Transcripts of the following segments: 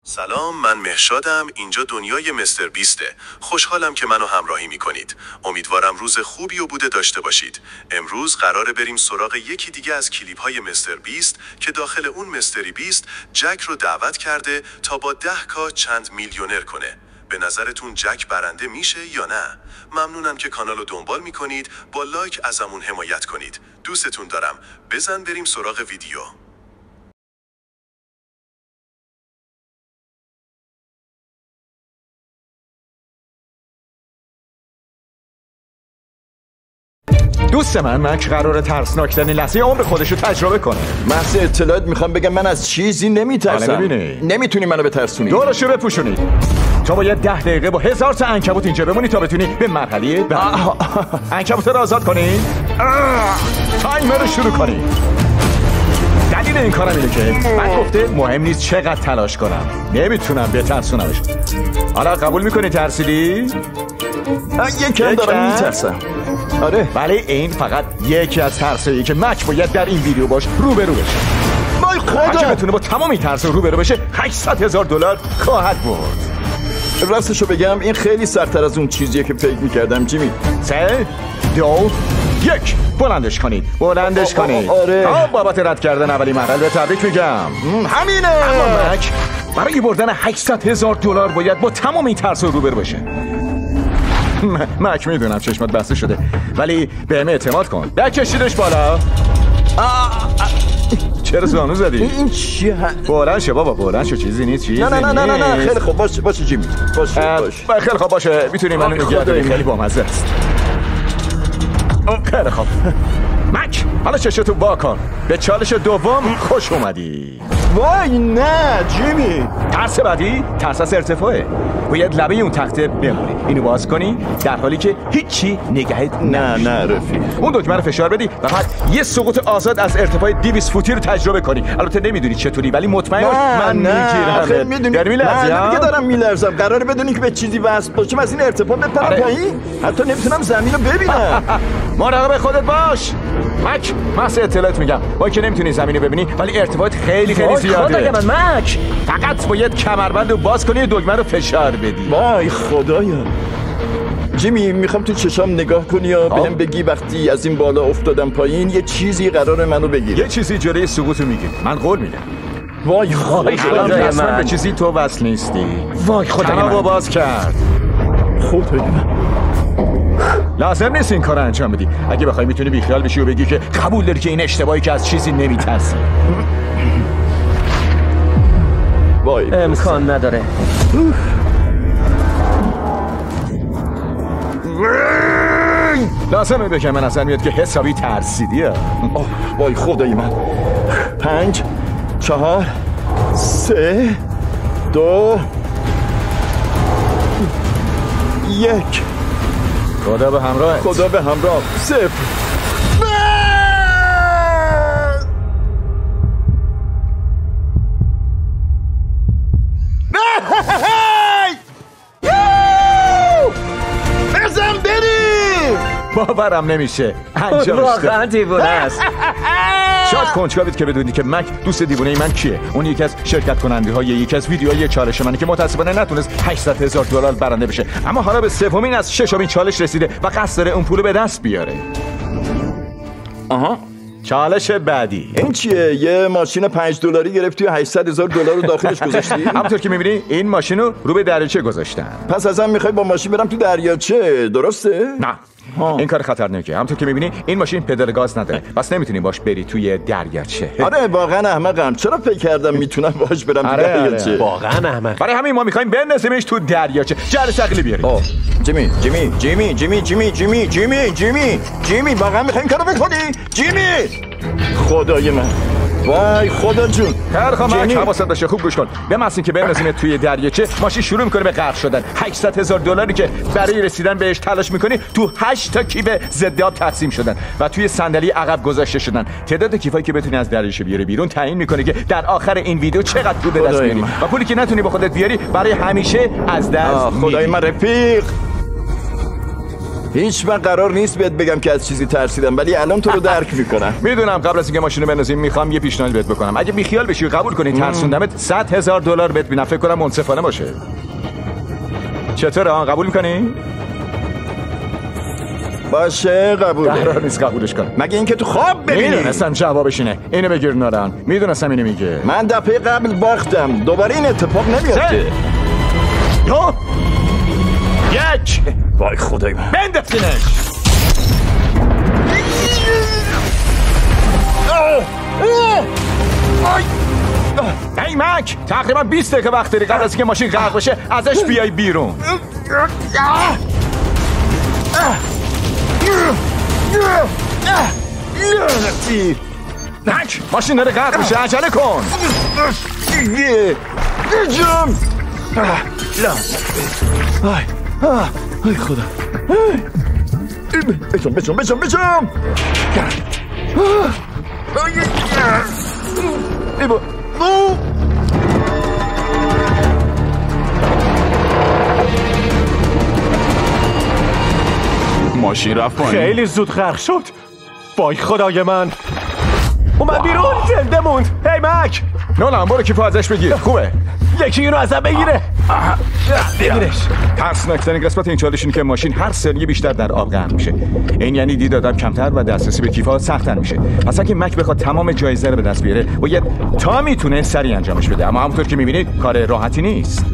سلام، من مهشادم. اینجا دنیای مستر بیسته. خوشحالم که منو همراهی میکنید. امیدوارم روز خوبی و بوده داشته باشید. امروز قراره بریم سراغ یکی دیگه از کلیپ های مستر بیست که داخل اون مستری بیست جک رو دعوت کرده تا با 10K چند میلیونر کنه. به نظرتون جک برنده میشه یا نه؟ ممنونم که کانال رو دنبال میکنید. با لایک ازمون حمایت کنید. دوستتون دارم. بزن بریم سراغ ویدیو. دوست من مک قراره ترسناکترین لحظه عمر خودش رو تجربه کنه. محض اطلاعات میخوام بگم من از چیزی نمیترسم. نمیتونی منو بترسونی. دورشو بپوشونید. تو باید 10 دقیقه با 1000 تا عنکبوت اینجا بمونی تا بتونی به مرحله بعدی. عنکبوت رو آزاد کنی. تایمر رو شروع کنی. دلیل این کارم اینه که من گفته مهم نیست چقدر تلاش کنم، نمیتونم بترسونمش. حالا قبول میکنی ترسیدی؟ یکم دارم میترسم. آره، ولی این فقط یکی از ترسایی که مک باید در این ویدیو باش روبرو بشه. وای خدا، اگه بتونه با تمام این ترس روبرو بشه $800,000 خواهد برد. راستشو بگم این خیلی سخت‌تر از اون چیزیه که فکر میکردم. جیمی 3 2 1 بلندش کنید. بلندش کنید. آره، بابت رد کردن اولی مرحله به تبریک میگم. همینه. اما مک برای بردن $800,000 باید با تمام این ترس روبرو بشه. مک میدونم چشمات بسته شده، ولی بهم اعتماد کن. بکشیدش بالا. چرا زانو زدی؟ این چیه؟ بلند شو بابا، بلند شو. چیزی نیست. نه خیلی خوب. باشه جیمی. باشه. خیلی خوب باشه. میتونی منو نگه داری. خیلی بامزه است. خیلی خوب. مک حالا چشتو وا کن. به چالش دوم خوش اومدی. وای نه جیمی. ترس بعدی ترس از ارتفاعه. باید لبه اون تخته بمونی، اینو باز کنی در حالی که هیچی نگهت نه رفیق. اون دکمه رو فشار بدی و بعد یه سقوط آزاد از ارتفاع 200 فوتی رو تجربه کنی. البته نمیدونی چطوری، ولی مطمئن باش من میگیرم. میدونی دیگه دارم میلرزم. قراره بدونی که به چیزی وصل باشم از این ارتفاع بپرم پایین. حتی نمیتونم زمین رو ببینم. مراقب خودت باش مک. محض اطلاعات میگم، با که نمیتونی زمین رو ببینی ولی ارتفاعت خیلی زیاده. مک فقط باید کمربند رو باز کنی و دکمه رو فشار بدی. وای خدایا. جیمی میخوام تو چشام نگاه کنی یا بهم بگی وقتی از این بالا افتادم پایین یه چیزی قراره منو بگیره. یه چیزی جلوی سقوط رو میگیره. من قول میدم. وای خدایا من به چیزی تو وصل نیستی. وای خدایا منو باز کرد. خدایا من لازم نیست این کار انجام بدی. اگه بخوای میتونی بیخیال بشی و بگی که قبول داری که این اشتباهی که از چیزی نمیترسی. وای امکان نداره. لازمه بگم من نظر میاد که حسابی ترسیدی. وای خدای من. 5 4 3 2 1. خدا به همراه. خدا به همراه. 0. بزن بریم. باورم نمیشه انجامش داد. واقعا دیوونه است. شاید کنجکاوید که بدونی که مک دوست دیوونه من کیه. اون یکی از شرکت کننده های یکی از ویدیوهای چالش منه که متاسفانه نتونست $800,000 برنده بشه، اما حالا به سومین از ششمین چالش رسیده و قصد داره اون پولو به دست بیاره. چالش بعدی این چیه؟ یه ماشین $5 گرفتی و $800,000 رو داخلش گذاشتی؟ همونطور که میبینی این ماشین رو به دریاچه گذاشتن. پس ازم میخوای با ماشین برم تو دریاچه، درسته؟ نه این کار خطرناکه. همونطور که میبینی این ماشین پدال گاز نداره، پس نمیتونی باش بری توی دریاچه. آره واقعا احمقم. چرا فکر کردم میتونم باش برم تو دریاچه؟ واقعا احمق. برای همین ما میخوایم بندازیمش تو دریاچه. جر ثقیلی بیاریم. جیمی واقعا میخوایم کارو بکنی؟ جیمی خدای من. وای خدا جون. خیلی حواست باشه، خوب گوش کن. بمسین که بندازیم توی دریاچه، ماشین شروع میکنه به غرق شدن. $800,000 که برای رسیدن بهش تلاش میکنی تو 8 تا کیف ضد آب تقسیم شدن و توی صندلی عقب گذاشته شدن. تعداد کیفایی که بتونی از دریاچه بیاری بیرون تعیین میکنه که در آخر این ویدیو چقدر پول به دست میاری و پولی که نتونی با خودت بیاری برای همیشه از دست میدی. خدای من رفیق. هیچ وقت قرار نیست بهت بگم که از چیزی ترسیدم، ولی الان تو رو درک میکنم. میدونم قبل از اینکه ماشین رو بندازیم میخوام یه پیشنهاد بهت بکنم. اگه بیخیال بشی قبول کنی ترسوندمت $100,000 بهت میدم. فکر کنم منصفانه باشه. چطوره قبول میکنی؟ باشه قبوله. قرار نیست قبولش کنم. مگه اینکه تو خواب ببینی؟ میدونستم جوابش اینه. اینو بگیر نارن. میدونستم اینو میگه. من دفعه قبل باختم، دوباره این اتفاق نمیافته. دو یک. وای خدای من. بندازینش. ای مک، تقریبا 20 دقیقه وقت داری قبل از اینکه ماشین غرق بشه ازش بیای بیرون. مک، ماشین داره غرق میشه، عجله کن. ای خدا. بچم. ماشین رفت پایین. خیلی زود غرق شد. وای خدای من. اومد بیرون، زنده موند. هی مک، نولان برو کیفو ازش بگیر. خوبه. یکی اینو ازم بگیره. بگیرش. ترسناکترین قسمت این چالش اینه که ماشین هر ثانیه بیشتر در آب غرق میشه. این یعنی دید آدم کمتر و دسترسی به کیف‌ها سخت‌تر میشه. پس اگه مک بخواد تمام جایزه رو به دست بیاره باید تا میتونه سریع انجامش بده، اما همونطور که میبینید کار راحتی نیست.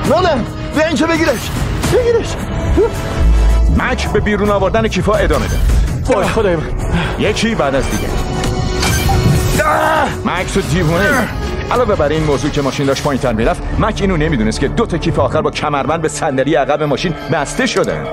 نولان بیا اینجا بگیرش. مک به بیرون آوردن کیفا ادامه ده. وای خدای من. یکی بعد از دیگه. مک تو دیوونه. علاوه بر این موضوع که ماشین داشت پایین‌تر میرفت، مک اینو نمیدونست که 2 تا کیف آخر با کمربند به صندلی عقب ماشین بسته شدن.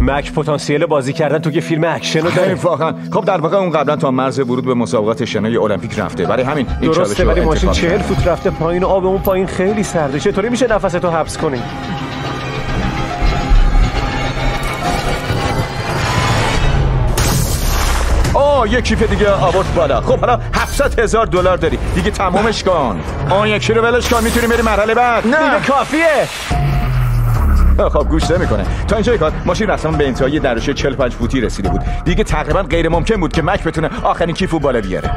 مک پتانسیل بازی کردن تو یه فیلم اکشن رو داره. واقعا. خب در واقع اون قبلا تا مرز ورود به مسابقات شنای المپیک رفته. برای همین این درسته، ولی ماشین 40 فوت رفته پایین و آب اون پایین خیلی سرده. چطوری میشه نفستو حبس کنی؟ یک کیف دیگه آورد بالا. خب حالا $700,000 داری دیگه، تمامش کن. یکی رو ولش کن، میتونی بری مرحله بعد. نه دیگه کافیه. خب گوش نمیکنه. تا اینجای کار ماشین رسما به انتهای درشه 45 فوتی رسیده بود. دیگه تقریبا غیر ممکن بود که مک بتونه آخرین کیفو بالا بیاره.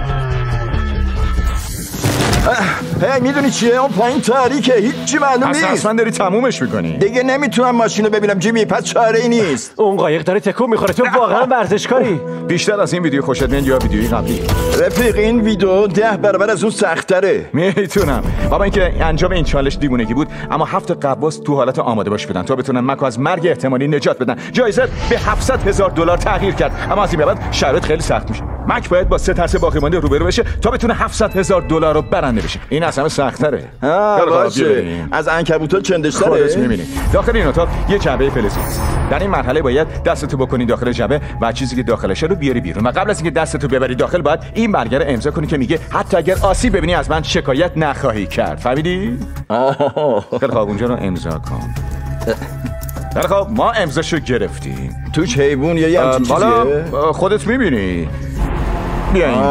هی میدونی چیه؟ اون پایین تاریکه، هیچی معلوم نیست. اصلا داری تمومش میکنی. دیگه نمیتونم ماشینو ببینم جیمی، پس چاره ای نیست. اون قایق داره تکون میخوره. تو واقعا ورزشکاری؟ بیشتر از این ویدیو خوشت میاد یا ویدیوی قبلی؟ رفیق این ویدیو 10 برابر از اون سخت‌تره. میتونم. بابا اینکه انجام این چالش دیوونگی بود، اما 7 غواص تو حالت آماده باش بدن تا بتونن مکو از مرگ احتمالی نجات بدن. جایزه به $700,000 تغییر کرد، اما از این به بعد شرایط خیلی سخت میشه. مک باید با 3 ترس باقی مانده روبرو بشه تا بتونه $700,000 رو برنده بشه. این اصلا سخت‌تره. باشه. از عنکبوتا چندش‌تره. خودت می‌بینی. داخل این اتاق یه جعبه فلزی است. در این مرحله باید دستتو بکنی داخل جعبه و چیزی که داخلشه رو بیاری بیرون. و قبل از اینکه دستتو ببری داخل باید این برگه رو امضا کنی که میگه حتی اگر آسیب ببینی از من شکایت نخواهی کرد. فهمیدی؟ خیلی خوب، اونجا رو امضا کن. خیلی خوب، ما امضاشو گرفتیم. توش حیوان یا یه همچین چیزیه؟ خودت می‌بینی. بیا این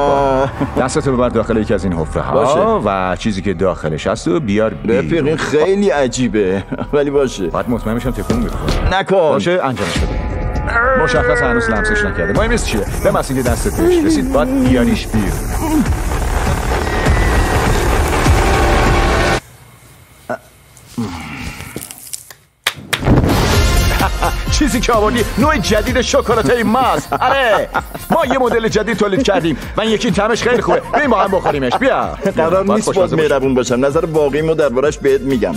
دستتو ببر داخل یکی از این حفره ها و چیزی که داخلش هست و بیار رفیق این خیلی عجیبه ولی باشه. باید مطمئن بشم تکون بخوره. نکن. باشه انجامش بده. مشخص هنوز لمسش نکرده. مهم نیست چیه. به مثل اینکه دستت بهش رسید باید بیاریش بیرون. چیزی که آوردی نوع جدید شکلات ماست. آره ما یه مدل جدید تولید کردیم. من یکی طعمش خیلی خوبه. بریم با هم بخوریمش. بیا. قرار نیست باز مهربون باشم. نظر واقعیمو دربارش بهت میگم.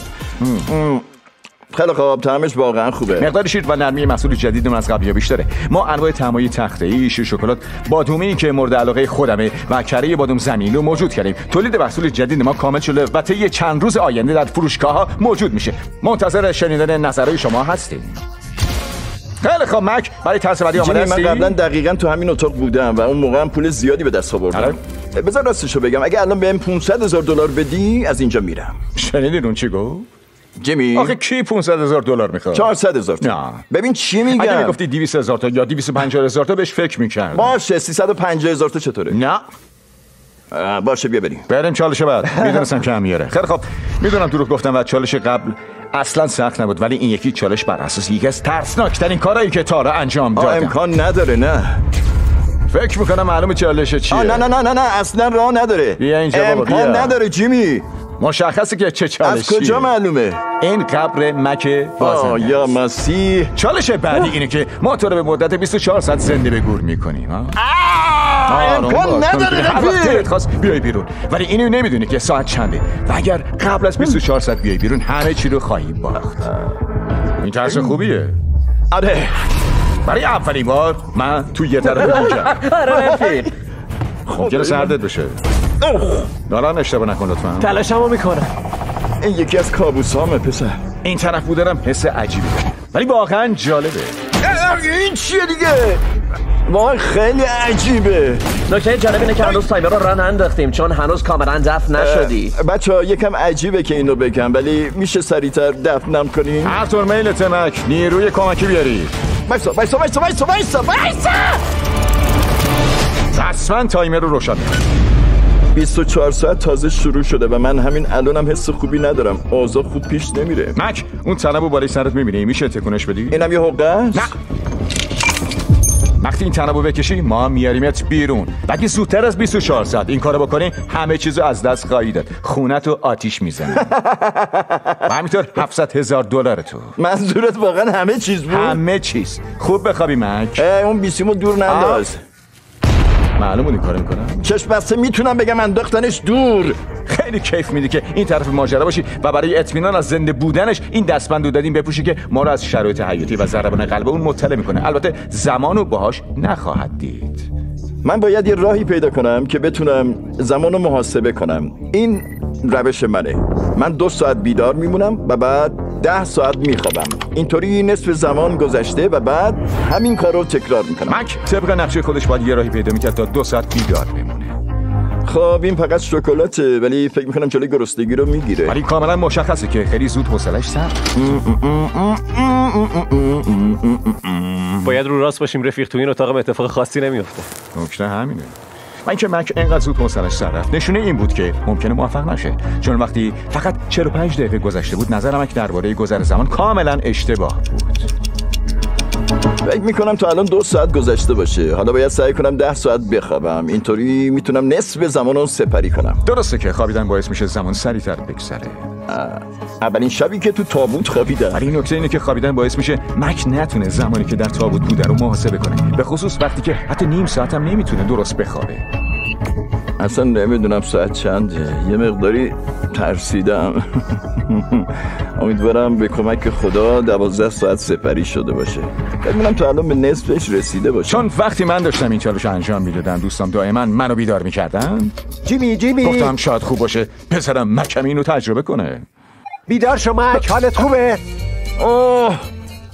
خیلی خوب، طعمش واقعا خوبه. مقدار شیر و نرمی محصول جدیدمون از قبلی بیشتره. ما انواع طعمای تخته‌ای، شیر شکلات، بادومی که مورد علاقه خودمه و کره بادوم زمینی رو موجود کردیم. تولید محصول جدید ما کامل شده و طی چند روز آینده در فروشگاه‌ها موجود میشه. منتظر شنیدن نظرهای شما هستیم. خیلی خب مک، برای ترس بعدی آماده هستی؟ من قبلا دقیقاً تو همین اتاق بودم و اون موقع هم پول زیادی به دست آوردم. بذار راستشو بگم، اگه الان بهم $500,000 بدی از اینجا میرم. شنیدین اون چی گفت؟ جیمی آخه کی $500,000 میخواد؟ 400,000 تا. نه. ببین چی میگم؟ اگه میگفتی 200,000 تا یا 250,000 تا بهش فکر میکردم. باشه 350,000 تا چطوره؟ نه. باشه بیا بریم چالش بعد. میدونستم که هم میاره. خیلی خب، میدونم دروغ گفتم و چالش قبل اصلا سخت نبود، ولی این یکی چالش بر اساس یکی از ترسناکترین کارهایی که تا حالا انجام دادم. امکان نداره. نه فکر میکنم معلومه چالش چیه. نه اصلا راه نداره. بیا اینجا بابا، بیا. امکان نداره جیمی. مشخصه که چه چالشی. از کجا معلومه؟ این قبر مک بازنده. یا مسیح. چالش بعدی اینه که ما تو رو به مدت 24 ساعت زنده به گور میکنیم. امکان نداره رفیق. خواست بیای بیرون، ولی اینو نمیدونی که ساعت چنده و اگر قبل از 24 ساعت بیای بیرون همه چی رو خواهی باخت. این ترس خوبیه. آره. برای اولین بار من تو یه طرف دیگه. آره رفیق. ممکنه سردت بشه. دارن اشتباه نکن لطفا. تلاشمو میکنم. این یکی از کابوسامه پسر. این طرف بودنم حس عجیبی داره، ولی واقعا جالبه. این چیه دیگه؟ واقعا خیلی عجیبه. نکته جالب اینه که هنوز تایمر رو راه ننداختیم چون هنوز کاملا دفن نشدی. بچه‌ها یکم عجیبه که اینو بگم، ولی میشه سریعتر دفنم کنین؟ هر طور میلت مک، نیروی کمکی بیاری. وایسا. رسما تایمر رو روشن کن. 24 ساعت تازه شروع شده و من همین الانم حس خوبی ندارم. اوضاع خوب پیش نمیره. مک، اون تنابو بالای سرت میبینی؟ میشه تکونش بدی؟ اینم یه حقه است؟ نه. وقتی این تنابو بکشی ما میاریمت بیرون. اگه زودتر از 24 ساعت این کارو بکنی همه چیزو از دست خواهی داد. خونتو آتیش میزنه. و همینطور $700,000 تو. منظورت واقعا همه چیز بود؟ همه چیز. خوب بخوابی مک. اون بیسیمو دور ننداز. معلوم بود این کارو میکنم. چشم بسته میتونم بگم انداختنش دور. خیلی کیف میده که این طرف ماجرا باشی و برای اطمینان از زنده بودنش این دستبندو دادیم بپوشی که ما رو از شرایط حیاتی و ضربان قلب اون مطلع میکنه. البته زمانو باهاش نخواهد دید. من باید یه راهی پیدا کنم که بتونم زمانو محاسبه کنم. این روش منه. من 2 ساعت بیدار میمونم و بعد 10 ساعت میخوابم. اینطوری نصف زمان گذشته و بعد همین کار رو تکرار میکنم. مک طبق نقشه خودش باید یه راهی پیدا میکرد تا 2 ساعت بیدار بمونه. خب این فقط شکلاته، ولی فکر میکنم جلوی گرسنگی رو میگیره. ولی کاملا مشخصه که خیلی زود حوصله‌اش سر. باید رو راست باشیم رفیق، تو این اتاق اتفاق خاصی نمیفته. نکته همینه. و اینکه مک اینقدر زود حوصله‌اش سر رفت نشونه این بود که ممکنه موفق نشه، چون وقتی فقط 45 دقیقه گذشته بود نظر مک درباره گذر زمان کاملا اشتباه بود. فکر میکنم تا الان 2 ساعت گذشته باشه. حالا باید سعی کنم 10 ساعت بخوابم. اینطوری میتونم نصف زمان رو سپری کنم. درسته که خوابیدن باعث میشه زمان سریعتر بگذره. اولین شبی که تو تابوت خوابیدم. ولی نکته اینه که خوابیدن باعث میشه مک نتونه زمانی که در تابوت بوده رو محاسبه کنه، به خصوص وقتی که حتی نیم ساعت هم نمیتونه درست بخوابه. اصلا نمیدونم ساعت چنده. یه مقداری ترسیدم. امیدوارم به کمک خدا 12 ساعت سپری شده باشه. ببینم تا الان به نصفش رسیده باشه. چون وقتی من داشتم این چالش انجام میدادم دوستان دائما منو بیدار میکردن. جیمی گفتم شاید خوب باشه پسرم مکم اینو تجربه کنه. بیدار شو مک، حالت خوبه؟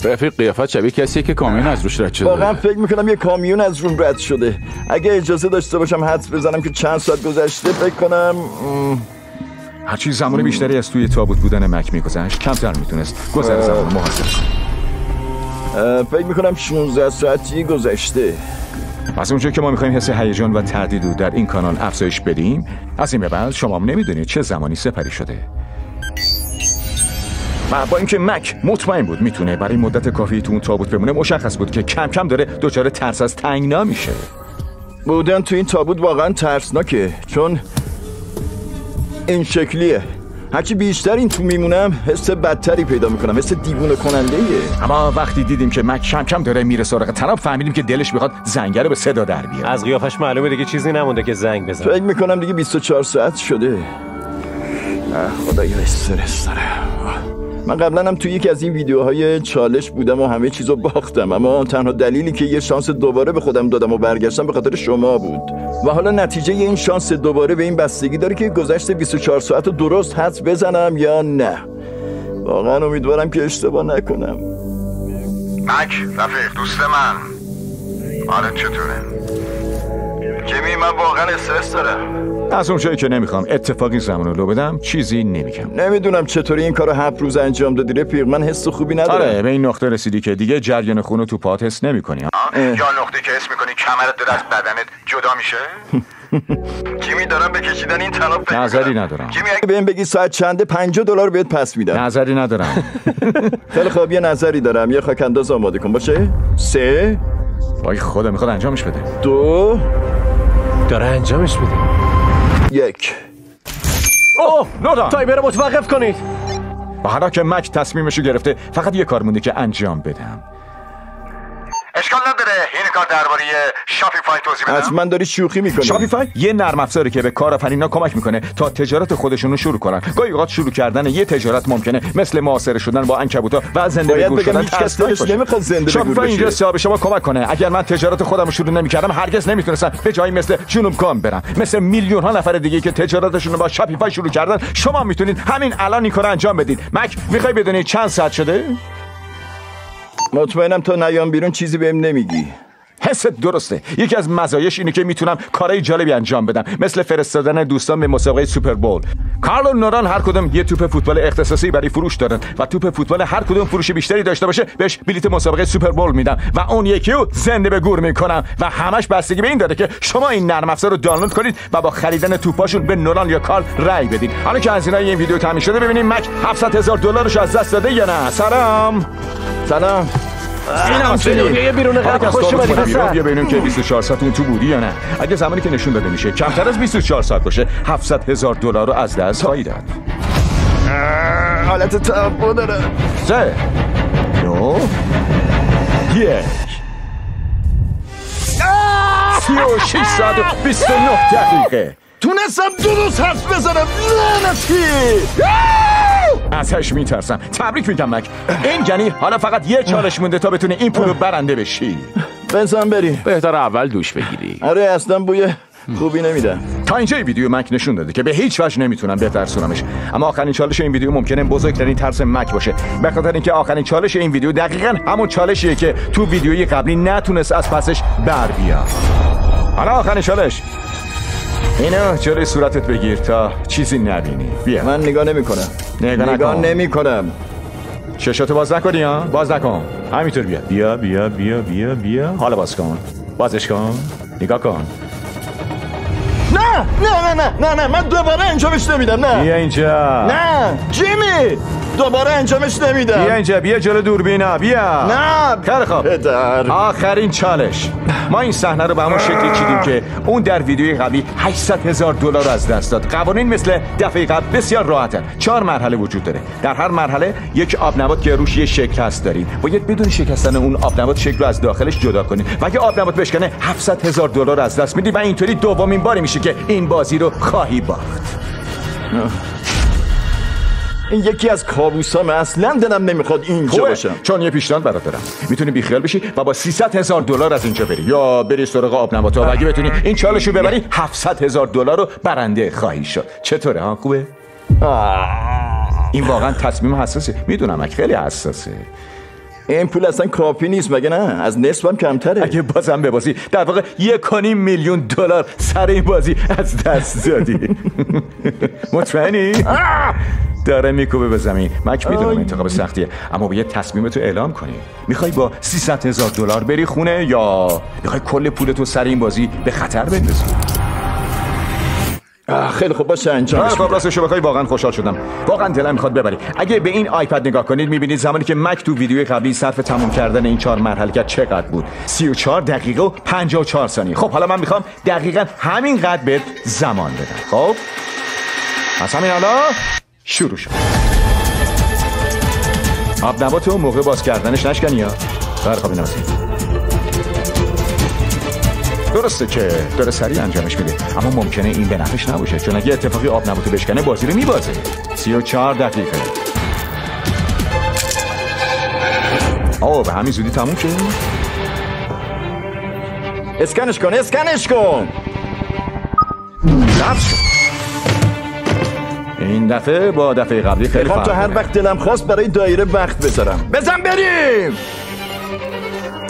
رفیق قیافت شبیه کسیه که کامیون از روش رد شده. واقعا فکر میکنم یه کامیون از روم رد شده. اگه اجازه داشته باشم حدس بزنم که چند ساعت گذشته، فکر کنم هرچی زمان بیشتری از توی تابوت بودن مک میگذشت کمتر میتونست گذر زمان محاسبه کنه. فکر میکنم 16 ساعتی گذشته. از اونجایی که ما میخوایم حس هیجان و تردید رو در این کانال افزایش بدیم، از این به بعد شما هم نمیدونید چه زمانی سپری شده. و با اینکه مک مطمئن بود میتونه برای مدت کافی تو اون تابوت بمونه، مشخص بود که کم کم داره دچار ترس از تنگنا میشه. بودن تو این تابوت واقعا ترسناکه، چون این شکلیه. هرچی بیشتر این تو میمونم حس بدتری پیدا میکنم، حس دیوونه کننده ایه. اما وقتی دیدیم که مک کم کم داره میره سراغ طرف، فهمیدیم که دلش میخواد زنگ رو به صدا در بیاره. از قیافش معلومه دیگه چیزی نمونده که زنگ بزنه. فکر میکنم دیگه 24 ساعت شده. خدایا استرس داره. من قبلا هم توی یکی از این ویدیوهای چالش بودم و همه چیزو باختم، اما تنها دلیلی که یه شانس دوباره به خودم دادم و برگشتم به خاطر شما بود. و حالا نتیجه این شانس دوباره به این بستگی داره که گذشت 24 ساعت رو درست حدس بزنم یا نه. واقعا امیدوارم که اشتباه نکنم. مک رفیق دوست من، حالت چطوره؟ جیمی من واقعا استرس دارم. از اون جایی که نمیخوام اتفاقی زمانو لو بدم چیزی نمیگم. نمیدونم چطوری این کارو 7 روز انجام دادی رفیق، من حس خوبی ندارم. آره به این نقطه رسیدی که دیگه جریان خون تو پات حس نمی‌کنی. یا نقطه که حس می‌کنی کمرت داره از بدنت جدا میشه؟ جیمی دارم به کشیدن این طلا فکر نظری ندارم. جیمی اگه بهم بگی ساعت چنده $50 بهت پس میدم. نظری ندارم. خیلی خوب یه نظری دارم، یه خاک انداز آماده کن باشه. 3 وای خدا میخواد انجامش بده. 2 داره انجامش میده. 1 اوه نوران تایمر رو متوقف کنید. و حالا که مک تصمیمشو گرفته فقط یه کار مونده که انجام بدم. اشکال نداره این کار درباره شاپیفای توضیح بدم. حتما داری شوخی میکنی. شاپیفای یه نرم افزاری که به کارآفرینا کمک میکنه تا تجارت خودشون رو شروع کنن. گاهی اوقات شروع کردن یه تجارت ممکنه مثل معاصره شدن با عنکبوتا و زنده به گور شدن هیچ نمیخواد زنده به گور شاپیفای اینجا به شما کمک کنه. اگر من تجارت خودم رو شروع نمیکردم هرگز نمیتونستم به جایی مثل جنوب کام برم. مثل میلیون ها نفر دیگه که تجارتشون رو با شاپیفای شروع کردن شما میتونید همین الان این کارو انجام بدید. مک میخوای بدونی چند ساعت شده؟ مطمئنم تا نیام بیرون چیزی بهم نمیگی. حست درسته. یکی از مزایاش اینه که میتونم کارهای جالبی انجام بدم مثل فرستادن دوستان به مسابقه سوپر بول. کارل و نوران هر کدوم یه توپ فوتبال اختصاصی برای فروش دارن و توپ فوتبال هر کدوم فروش بیشتری داشته باشه بهش بلیت مسابقه سوپر بول میدم و اون یکی رو زنده به گور میکنم و همش بستگی به این داره که شما این نرم افزار رو دانلود کنید و با خریدن توپاشون به نوران یا کارل رای بدید. حالا که هزینه‌ی این ویدیو تامین شده ببینیم مک $700,000 از دست داده یا نه. سلام. اینم سنوریه بیرون قبل خوش اومدی پسر. بیا ببینیم که 24 ساعت اون تو بودی یا نه. اگه زمانی که نشون داده میشه کمتر از 24 ساعت باشه $700,000 رو از دست خواهی داد. حالت تعب داره. 3 2 1 36 ساعت و 29 دقیقه تونستم درست حرف بزنم. لعنتی ازش میترسم. تبریک میگم مک. این یعنی حالا فقط یه چالش مونده تا بتونی این پولو برنده بشی. بزن بری. بهتر اول دوش بگیری. آره اصلا بوی خوبی نمیده. تا اینجا ویدیو مک نشون داده که به هیچ وجه نمیتونم بترسونمش، اما آخرین چالش این ویدیو ممکنه بزرگترین ترس مک باشه، به خاطر اینکه آخرین چالش این ویدیو دقیقاً همون چالشیه که تو ویدیوی قبلی نتونست از پسش بر بیاد. حالا آخرین چالش. اینو جلوی صورتت بگیر تا چیزی نبینی. بیا. من نگاه نگاه نمیکنم. چشاتو باز نکنی ها؟ باز نکن. همینطور بیا. بیا بیا بیا بیا بیا. حالا باز کن. بازش کن. نگاه کن. نه من دوباره انجامش نمیدم. نه بیا اینجا. نه جیمی دوباره انجامش نمیدم. بیا اینجا. بیا جلو دوربینا. بیا. نه خیلی خوب. پدر. آخرین چالش. ما این صحنه رو به همون شکلی چیدیم که اون در ویدیوی قبلی $800,000 از دست داد. قوانین مثل دفعه قبل بسیار راحتن. 4 مرحله وجود داره. در هر مرحله یک آب نبات که روش یه شکل هست داریم. باید بدون شکستن اون آب نبات شکل رو از داخلش جدا کنیم. و اگه آب نبات بشکنه $700,000 از دست میدی و اینطوری دومین باری میشه که این بازی رو خواهی باخت. این یکی از کابوسام. اصلا دلم نمیخواد اینجا باشم. چون یه پیشنهاد برات دارم. میتونی بیخیال بشی و با $300,000 از اینجا بری، یا بری سراغ آب نباتا و اگه بتونی این چالشو ببری $700,000 رو برنده خواهی شد. چطوره ها؟ خوبه؟ این واقعا تصمیم حساسه. میدونم اگه خیلی حساسه. این پول اصلا کافی نیست مگه نه؟ از نصفم کمتره. اگه بازم به بازی در واقع $1,500,000 سر این بازی از دست دادی. مطمئنی؟ داره میکوبه به زمین. مک میدونم انتخاب سختیه، اما باید تصمیمتو اعلام کنی. میخوای با $300,000 بری خونه یا میخوای کل پولتو سر این بازی به خطر بندازی؟ خیلی خوب باشه انجامش میدم. راستش بخوای واقعا خوشحال شدم. واقعا دلم میخواد ببری. اگه به این آیپد نگاه کنید میبینید زمانی که مک تو ویدیوی قبلی صرف تموم کردن این 4 مرحله کرد چقدر بود. 34 دقیقه و 54 ثانیه. خب حالا من میخوام دقیقاً همین قدر بهت زمان بدم. خب از همین حالا شروع شد. آب نباتو موقع باز کردنش نشکنی یا برخوابی نمازی. درسته که داره سریع انجامش میده، اما ممکنه این به نفعش نباشه، چون اگه اتفاقی آب نباتو بشکنه بازی رو میبازه. 34 دقیقه. به همین زودی تموم شد. اسکنش کن. رفت شد. این دفعه با دفعه قبلی خیلی فرق تا هر وقت دلم خواست برای دایره وقت بذارم. بزن بریم.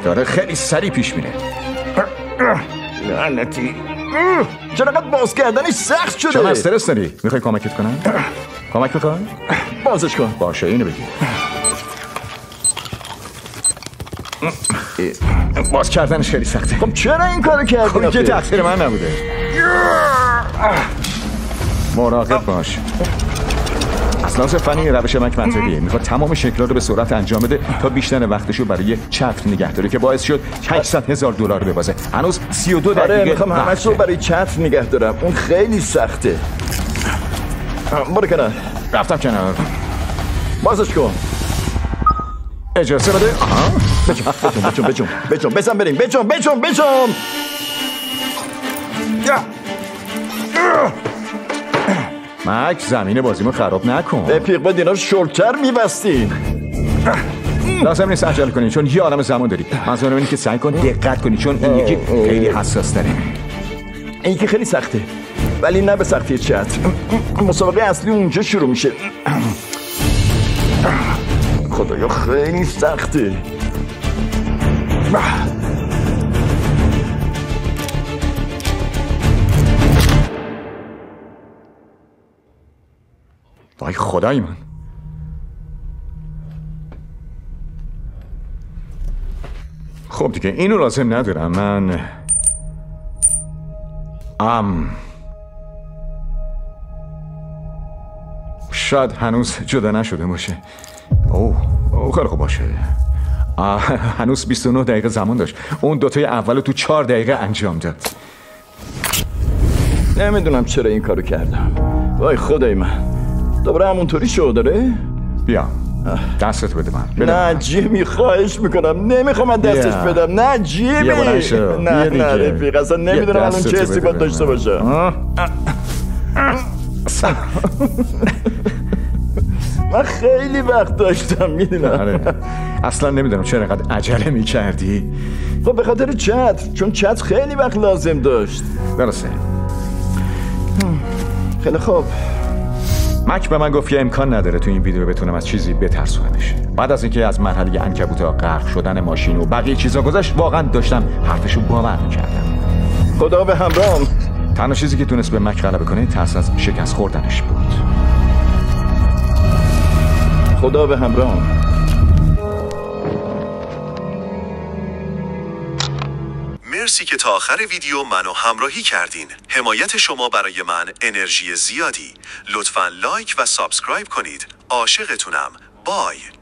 داره خیلی سریع پیش میره. لعنتی چرا باز کردنش سخت شده؟ شما استرس داری؟ میخوای کمکت کنم؟ کمک میخوای؟ بازش کن. باشه اینو بگیر. باز کردنش خیلی سخته. خب چرا این کارو کردی؟ خب که تقصیر من نبوده. مراقب باش. از لحاظ فنی روش مک منطقیه. میخواد تمام شکل‌ها رو به سرعت انجام بده تا بیشتر وقتشو برای چتر نگه داره که باعث شد $800,000 ببازه. هنوز 32 دقیقه. آره میخوام همش رو برای چتر نگه دارم. اون خیلی سخته. برو کنار. رفتم کنار. بازش کن. اجازه بده. بجون بزن بریم. بجون مک زمین بازیمو خراب نکن. به پیق با دینا رو شلتر میبستی. لازم نیست عجله کنی چون یه عالم زمان داری. منظورم اینه که سعی کن دقت کنی چون این یکی خیلی حساس داره. این یکی خیلی سخته ولی نه به سختی چتر. مسابقه اصلی اونجا شروع میشه. خدایا خیلی سخته. وای خدای من. خب دیگه اینو لازم ندارم. من شاید هنوز جدا نشده باشه. اوه خیلی خوب باشه. هنوز 29 دقیقه زمان داشت. اون دوتای اولو تو 4 دقیقه انجام داد. نمیدونم چرا این کارو کردم. وای خدای من. دوباره همونطوری شو داره؟ بیا دستت بده من. نه جیمی خواهش میکنم. نمیخوام من دستش بدم. نه جیمی. نه رفیق اصلا نمیدونم الان چه حسی باید داشته باشه. من خیلی وقت داشتم میدونم. اصلا نمیدونم چرا اینقدر عجله میکردی. خب به خاطر چتر. چون چتر خیلی وقت لازم داشت. درسته. خیلی خوب. مک به من گفت که امکان نداره تو این ویدیو بتونم از چیزی بترسونمش. بعد از اینکه از مرحله عنکبوت‌ها غرق شدن ماشین و بقیه چیزا گذشت واقعا داشتم حرفشو باور می‌کردم. خدا به همراهم. تنها چیزی که تونست به مک غلبه کنه ترس از شکست خوردنش بود. خدا به همراهم. مرسی که تا آخر ویدیو منو همراهی کردین. حمایت شما برای من انرژی زیادی. لطفاً لایک و سابسکرایب کنید. عاشقتونم. بای.